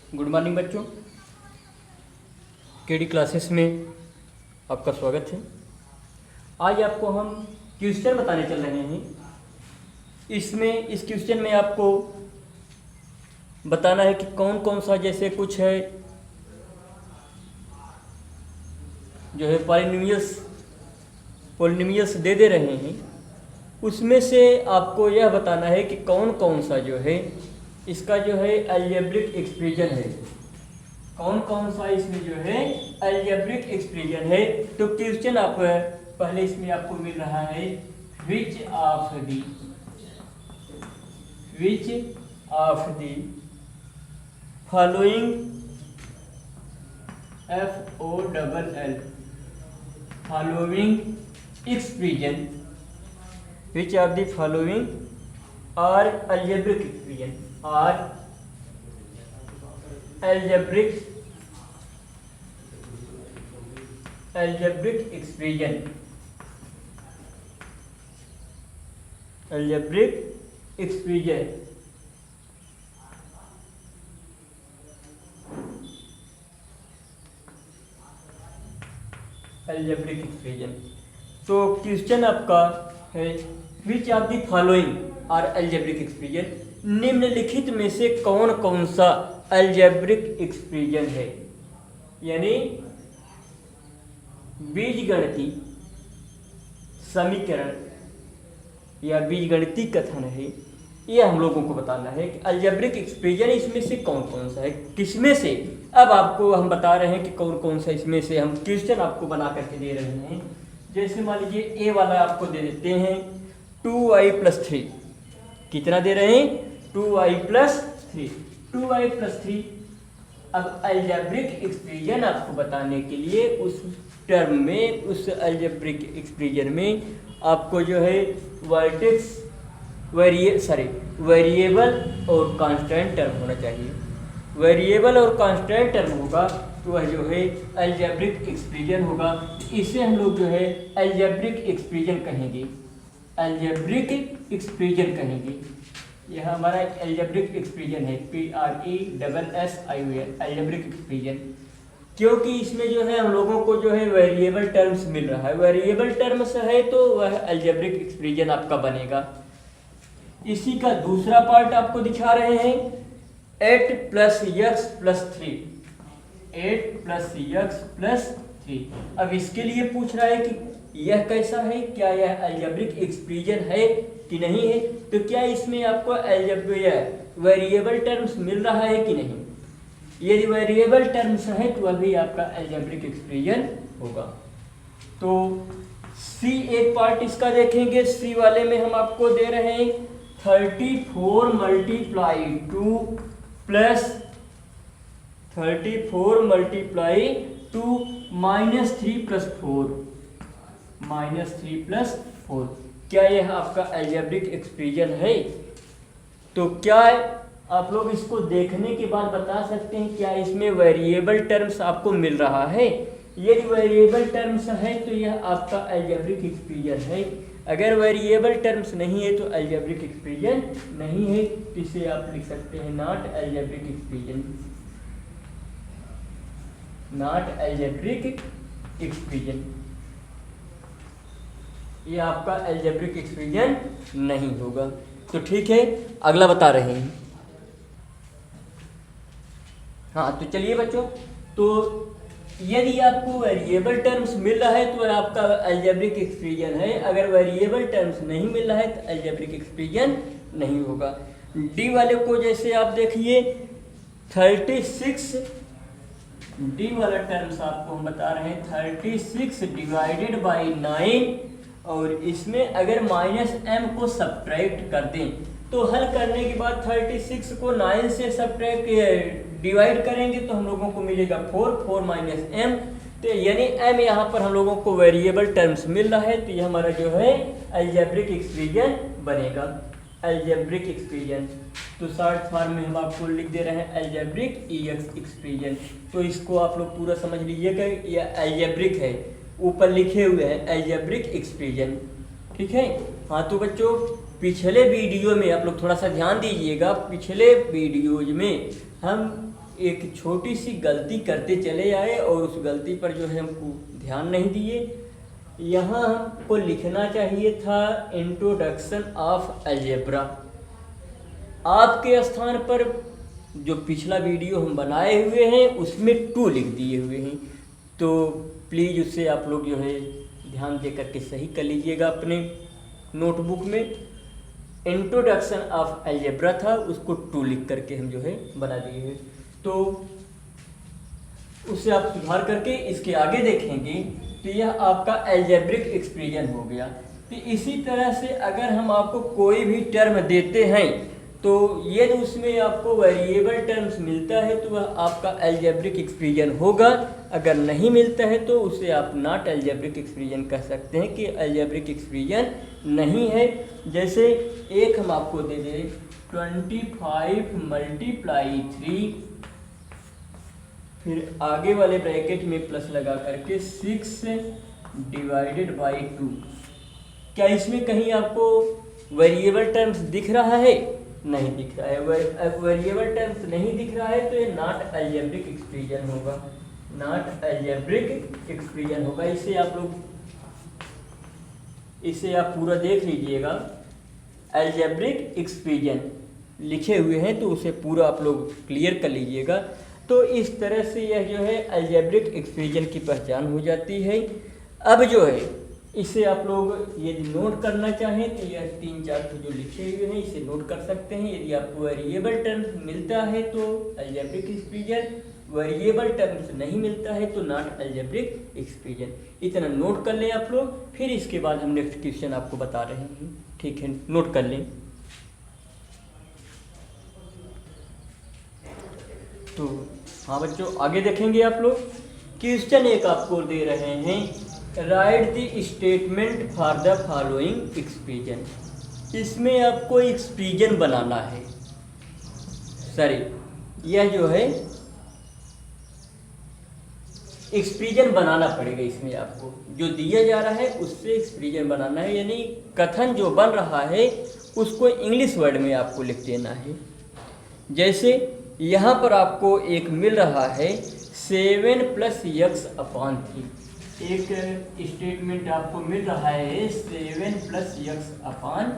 Good morning बच्चों, KD classes में आपका स्वागत है। आज आपको हम क्वेश्चन बताने चल रहे हैं। इस क्वेश्चन में आपको बताना है कि कौन कौन सा, जैसे कुछ है जो है पॉलिनोमियल्स दे रहे हैं, उसमें से आपको यह बताना है कि कौन कौन सा जो है इसका जो है अलजेब्रिक एक्सप्रेशन है, कौन कौन सा इसमें जो है अलजेब्रिक एक्सप्रेशन है। तो क्वेश्चन आप पहले इसमें आपको मिल रहा है which of the following FOLL following expression, which of the following are algebraic expression, are algebraic expression, algebraic expression algebraic expression। तो क्वेश्चन आपका है which of the following are algebraic expression, निम्नलिखित में से कौन कौन सा अलजेब्रिक एक्सप्रेशन है, यानी बीजगणितीय समीकरण या बीजगणितीय कथन है। यह हम लोगों को बताना है कि अलजेब्रिक एक्सप्रेशन इसमें से कौन कौन सा है, किसमें से। अब आपको हम बता रहे हैं कि कौन कौन सा इसमें से हम क्वेश्चन आपको बना करके दे रहे हैं। जैसे मान लीजिए ए वाला आपको दे देते हैं 2y+3, कितना दे रहे हैं 2y+3, 2y+3। अब अलजेब्रिक एक्सप्रेशन आपको बताने के लिए उस टर्म में, उस अलजेब्रिक एक्सप्रेशन में आपको जो है वेरिएबल और कांस्टेंट टर्म होना चाहिए। वेरिएबल और कांस्टेंट टर्म होगा तो वह जो है अलजेब्रिक एक्सप्रेशन होगा। इसे हम लोग जो है अलजेब्रिक एक्सप्रेशन कहेंगे, अलजेब्रिक एक्सप्रेशन कहेंगे। यह हमारा अलजेब्रिक एक्सप्रेशन है, PRESSION, अलजेब्रिक एक्सप्रेशन। क्योंकि इसमें जो है हम लोगों को जो है वेरिएबल टर्म्स मिल रहा है, वेरिएबल टर्म्स है तो वह अलजेब्रिक एक्सप्रेशन आपका बनेगा। इसी का दूसरा पार्ट आपको दिखा रहे हैं 8+x+3, 8+x+3। अब इसके लिए पूछ रहा है कि यह कैसा है, क्या यह अलजेब्रिक एक्सप्रेशन है कि नहीं है। तो क्या इसमें आपको वेरिएबल टर्म्स मिल रहा है कि नहीं। यदि वेरिएबल टर्म्स है तो वह भी आपका अलजेब्रिक एक्सप्रेशन होगा। तो सी एक पार्ट इसका देखेंगे। सी वाले में हम आपको दे रहे हैं 34 × 2 प्लस 34 × 2 -3 + 4। क्या यह आपका अलजेब्रिक एक्सप्रेशन है। तो क्या आप लोग इसको देखने के बाद बता सकते हैं क्या इसमें वेरिएबल टर्म्स आपको मिल रहा है। यदि वेरिएबल टर्म्स है तो यह आपका अलजेब्रिक एक्सप्रेशन है। अगर वेरिएबल टर्म्स नहीं है तो अलजेब्रिक एक्सप्रेशन नहीं है। तो इसे आप लिख सकते हैं not algebraic expression, not algebraic expression. ये आपका अलजेब्रिक एक्सप्रेशन नहीं होगा। तो ठीक है, अगला बता रहे हैं। हाँ तो चलिए बच्चों, तो यदि आपको वेरिएबल टर्म्स मिल रहा है तो आपका अलजेब्रिक एक्सप्रेशन है। अगर वेरिएबल टर्म्स नहीं मिल रहा है तो अलजेब्रिक एक्सप्रेशन नहीं होगा। डी वाले को जैसे आप देखिए 36, डी वाला टर्म्स आपको हम बता रहे हैं 36 / 9, और इसमें अगर -m को सब्ट्रैक्ट कर दें तो हल करने के बाद 36 को 9 से डिवाइड करेंगे तो हम लोगों को मिलेगा 4 -m। तो यानी m यहाँ पर हम लोगों को वेरिएबल टर्म्स मिल रहा है। तो ये हमारा जो है अलजेब्रिक एक्सप्रेशन बनेगा, अलजेब्रिक एक्सप्रेशन। तो शॉर्ट फॉर्म में हम आपको लिख दे रहे हैं अलजेब्रिक एक्सप्रेशन। तो इसको आप लोग पूरा समझ लीजिएगा, यह अलजेब्रिक है, ऊपर लिखे हुए हैं अलजेब्रिक एक्सप्रेशन। ठीक है। हाँ तो बच्चों पिछले वीडियो में आप लोग थोड़ा सा ध्यान दीजिएगा। पिछले वीडियोज में हम एक छोटी सी गलती करते चले आए और उस गलती पर जो है हमको ध्यान नहीं दिए। यहाँ हमको लिखना चाहिए था इंट्रोडक्शन ऑफ अलजेब्रा। आपके स्थान पर जो पिछला वीडियो हम बनाए हुए हैं उसमें 2 लिख दिए हुए हैं, तो प्लीज़ उससे आप लोग जो है ध्यान दे करके सही कर लीजिएगा। अपने नोटबुक में इंट्रोडक्शन ऑफ अलजेब्रा था, उसको 2 लिख करके हम जो है बना दिए हैं, तो उससे आप सुधार करके इसके आगे देखेंगे तो यह आपका अलजेब्रिक एक्सप्रेशन हो गया। तो इसी तरह से अगर हम आपको कोई भी टर्म देते हैं तो यदि उसमें आपको वेरिएबल टर्म्स मिलता है तो वह आपका अलजेब्रिक एक्सप्रेशन होगा, अगर नहीं मिलता है तो उसे आप नॉट अलजेब्रिक एक्सप्रेशन कह सकते हैं कि अलजेब्रिक एक्सप्रेशन नहीं है। जैसे एक हम आपको दे दें 25 × 3, फिर आगे वाले ब्रैकेट में प्लस लगा करके 6/2। क्या इसमें कहीं आपको वेरिएबल टर्म्स दिख रहा है? नहीं दिख रहा है। वेरिएबल टर्म्स नहीं दिख रहा है तो ये नॉट अलजेब्रिक एक्सप्रेशन होगा, नॉट अलजेब्रिक एक्सप्रेशन होगा। इसे आप पूरा देख लीजिएगा। अलजेब्रिक एक्सप्रेशन लिखे हुए हैं तो उसे पूरा आप लोग क्लियर कर लीजिएगा। तो इस तरह से यह जो है अलजेब्रिक एक्सप्रेशन की पहचान हो जाती है। अब जो है इसे आप लोग यदि नोट करना चाहें तो यह 3-4 जो लिखे हुए हैं इसे नोट कर सकते हैं। यदि आपको वेरिएबल टर्म्स मिलता है तो अलजेब्रिक एक्सप्रेशन, वेरिएबल टर्म्स नहीं मिलता है तो नॉट अलजेब्रिक एक्सप्रेशन। इतना नोट कर लें आप लोग, फिर इसके बाद हम नेक्स्ट क्वेश्चन आपको बता रहे हैं। ठीक है, नोट कर लें। तो हाँ बच्चों, आगे देखेंगे आप लोग। क्वेश्चन एक आपको दे रहे हैं, right the statement for the following expression. इसमें आपको एक्सप्रेशन बनाना है। सॉरी, यह जो है एक्सप्रेशन बनाना पड़ेगा। इसमें आपको जो दिया जा रहा है उससे एक्सप्रेशन बनाना है, यानी कथन जो बन रहा है उसको इंग्लिश वर्ड में आपको लिख देना है। जैसे यहाँ पर आपको एक मिल रहा है 7 + x/3। एक स्टेटमेंट आपको मिल रहा है 7 + x/3।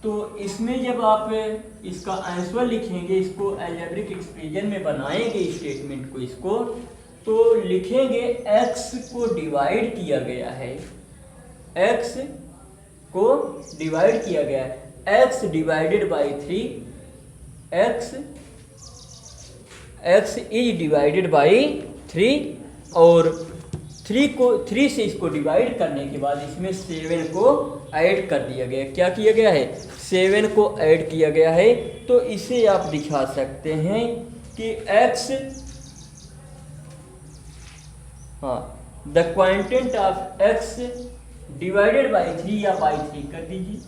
तो इसमें जब आप इसका आंसर लिखेंगे, इसको अलजेब्रिक एक्सप्रेशन में बनाएंगे स्टेटमेंट को, इसको तो लिखेंगे x को डिवाइड किया गया है, x को डिवाइड किया गया है, x divided by 3, x is divided by 3, और 3 से इसको डिवाइड करने के बाद इसमें 7 को ऐड कर दिया गया। क्या किया गया है? 7 को ऐड किया गया है। तो इसे आप दिखा सकते हैं कि x, हाँ, the quantity of x divided by 3 या बाई 3 कर दीजिए।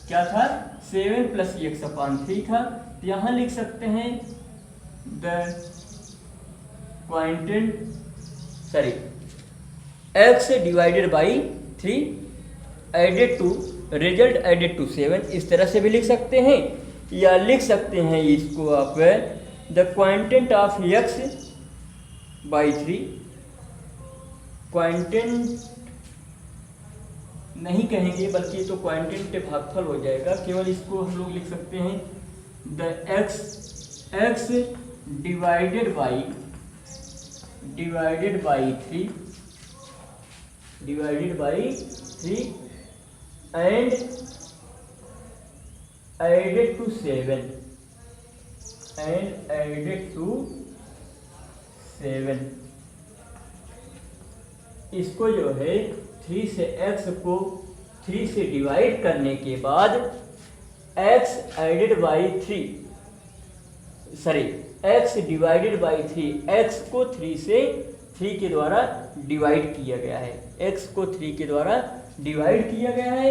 क्या था? 7 + x/3 था। यहाँ लिख सकते हैं the quantity, sorry, x divided by 3 added to, result added to 7, इस तरह से भी लिख सकते हैं। या लिख सकते हैं इसको आप the quantity of x by 3, quantity नहीं कहेंगे बल्कि तो क्वांटिटी भागफल हो जाएगा। केवल इसको हम लोग लिख सकते हैं the x divided by 3 and added to 7 इसको जो है 3 से x को 3 से डिवाइड करने के बाद x added by 3, sorry, x divided by 3, x को 3 के द्वारा डिवाइड किया गया है, x को 3 के द्वारा डिवाइड किया गया है,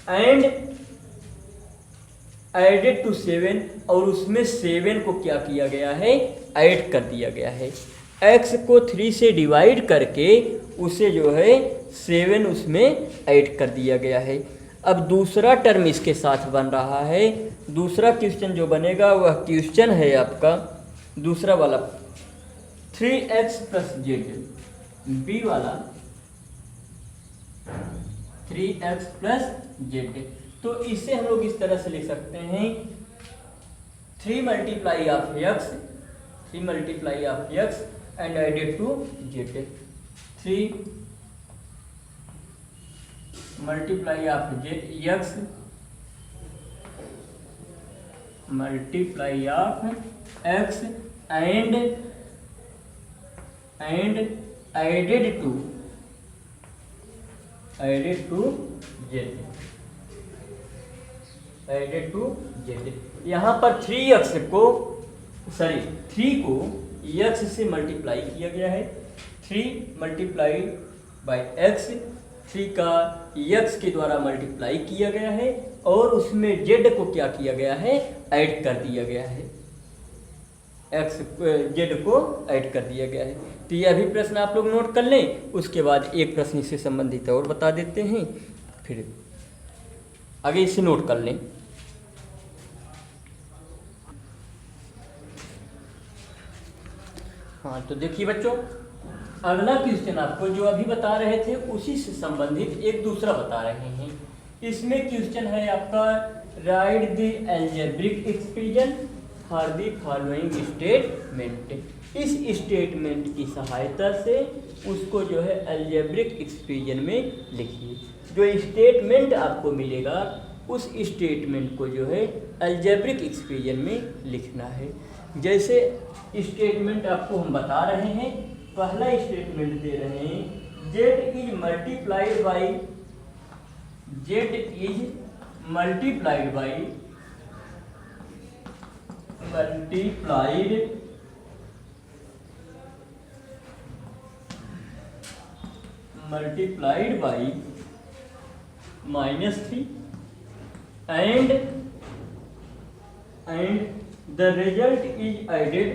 एंड एडेड टू 7, और उसमें 7 को क्या किया गया है? ऐड कर दिया गया है। x को 3 से डिवाइड करके उसे जो है 7 उसमें ऐड कर दिया गया है। अब दूसरा टर्म इसके साथ बन रहा है। दूसरा क्वेश्चन जो बनेगा वह क्वेश्चन है आपका दूसरा वाला 3x प्लस जेड, बी वाला 3x प्लस जेड। तो इसे हम लोग इस तरह से लिख सकते हैं 3 multiply of x, 3 multiply of x and added to z, 3 multiply of x multiply of x and added to z, added to z. यहाँ पर 3x को 3 को x से मल्टीप्लाई किया गया है, 3 मल्टीप्लाई बाई x, 3 का x के द्वारा मल्टीप्लाई किया गया है और उसमें z को क्या किया गया है, ऐड कर दिया गया है, x z को ऐड कर दिया गया है। तो यह भी प्रश्न आप लोग नोट कर लें। उसके बाद एक प्रश्न इससे संबंधित और बता देते हैं, फिर आगे इसे नोट कर लें। हाँ तो देखिए बच्चों, अगला क्वेश्चन आपको जो अभी बता रहे थे उसी से संबंधित एक दूसरा बता रहे हैं। इसमें क्वेश्चन है आपका right the algebraic expression for the following statement. इस स्टेटमेंट की सहायता से उसको जो है अलजेब्रिक एक्सप्रेशन में लिखिए। जो स्टेटमेंट आपको मिलेगा उस स्टेटमेंट को जो है अलजेब्रिक एक्सप्रेशन में लिखना है। जैसे स्टेटमेंट आपको हम बता रहे हैं, पहला स्टेटमेंट दे रहे हैं z is multiplied by multiplied by -3 and the result is added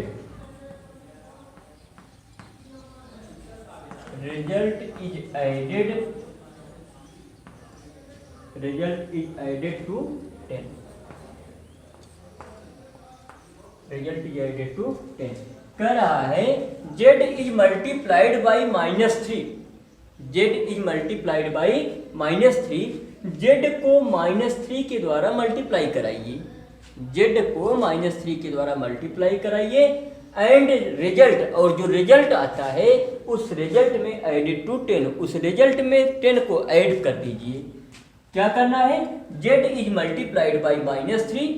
to 10। कह रहा है z is multiplied by -3, z is multiplied by -3, z को -3 के द्वारा मल्टीप्लाई कराइए, z को -3 के द्वारा मल्टीप्लाई कराइए एंड रिजल्ट, और जो रिजल्ट आता है उस रिजल्ट में एडेड टू 10, उस रिजल्ट में 10 को ऐड कर दीजिए। क्या करना है, z is multiplied by -3,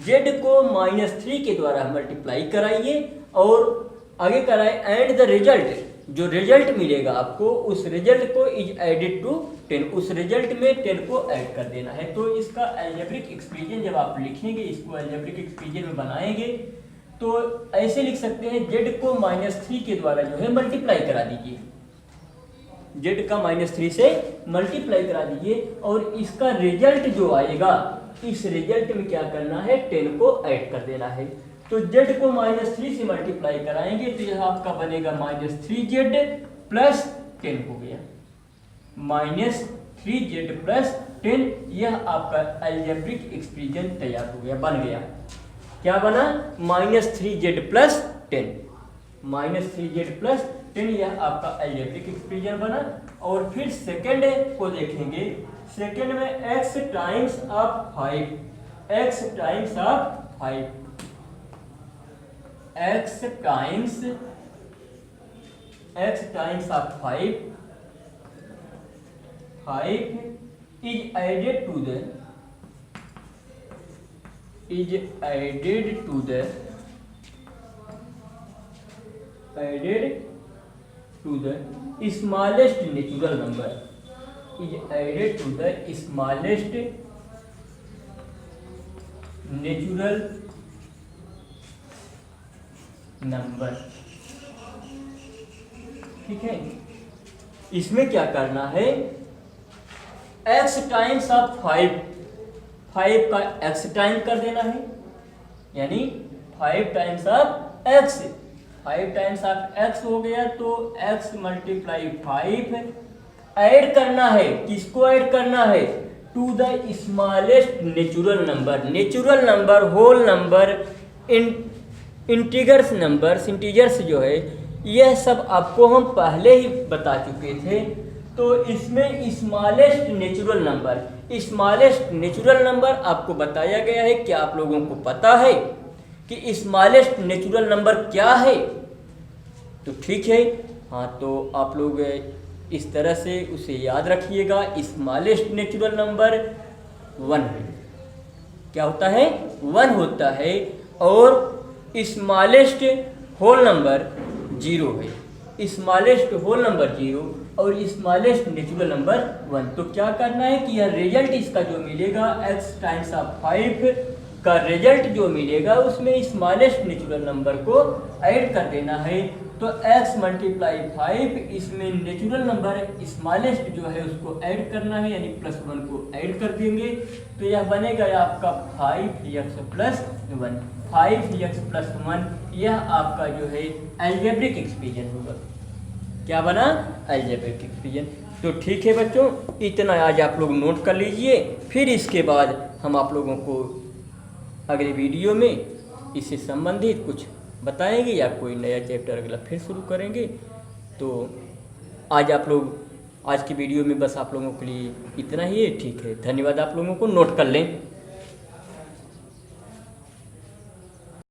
z को -3 के द्वारा मल्टीप्लाई कराइए और आगे कराए एंड द रिजल्ट, जो रिजल्ट मिलेगा आपको उस रिजल्ट को इज एडेड टू 10, उस रिजल्ट में 10 को ऐड कर देना है। तो इसका अलजेब्रिक एक्सप्रेशन जब आप लिखेंगे, इसको अलजेब्रिक एक्सप्रेशन में बनाएंगे तो ऐसे लिख सकते हैं z को -3 के द्वारा जो है मल्टीप्लाई करा दीजिए, z का -3 से मल्टीप्लाई करा दीजिए और इसका रिजल्ट जो आएगा इस रिजल्ट में क्या करना है, 10 को ऐड कर देना है। तो z को -3 से मल्टीप्लाई कराएंगे तो यह आपका बनेगा -3z प्लस 10 हो गया, -3z प्लस 10। यह आपका अलजेब्रिक एक्सप्रेशन तैयार हो गया, बन गया। क्या बना, -3z प्लस 10, -3z प्लस 10, यह आपका अलजेब्रिक एक्सप्रेशन बना। और फिर सेकंड को देखेंगे, सेकंड में x times of 5, x times of 5, x times of 5 is added to the smallest natural number, is added to the smallest natural number। ठीक है, इसमें क्या करना है, x टाइम्स ऑफ 5 का x टाइम कर देना है, यानी 5 times of x, 5 times of x हो गया तो x मल्टीप्लाई 5 ऐड करना है, किसको ऐड करना है, to the smallest natural number, whole number, integers जो है, यह सब आपको हम पहले ही बता चुके थे। तो इसमें स्मॉलेस्ट नेचुरल नंबर आपको बताया गया है। क्या आप लोगों को पता है कि स्मॉलेस्ट नेचुरल नंबर क्या है? तो ठीक है, हाँ, तो आप लोग इस तरह से उसे याद रखिएगा। स्मॉलेस्ट नेचुरल नंबर 1 है। क्या होता है? 1 होता है। और स्मॉलेस्ट होल नंबर 0 है। स्मॉलेस्ट होल नंबर 0 और स्मॉलेस्ट नेचुरल नंबर 1। तो क्या करना है कि यह रिजल्ट इसका जो मिलेगा x टाइम्स ऑफ 5 का रिजल्ट जो मिलेगा उसमें स्मॉलेस्ट नेचुरल नंबर को ऐड कर देना है। तो x मल्टीप्लाई 5, इसमें नेचुरल नंबर स्मॉलेस्ट जो है उसको ऐड करना है, यानी +1 को ऐड कर देंगे। तो यह बनेगा आपका 5x + 1। 5x + 1 यह आपका जो है अलजेब्रिक एक्सप्रेशन होगा। क्या बना? Algebraic expression. तो ठीक है बच्चों, इतना आज आप लोग नोट कर लीजिए। फिर इसके बाद हम आप लोगों को अगले वीडियो में इससे संबंधित कुछ बताएंगे या कोई नया चैप्टर अगला फिर शुरू करेंगे। तो आज की वीडियो में बस आप लोगों के लिए इतना ही है। ठीक है, धन्यवाद। आप लोगों को नोट कर लें।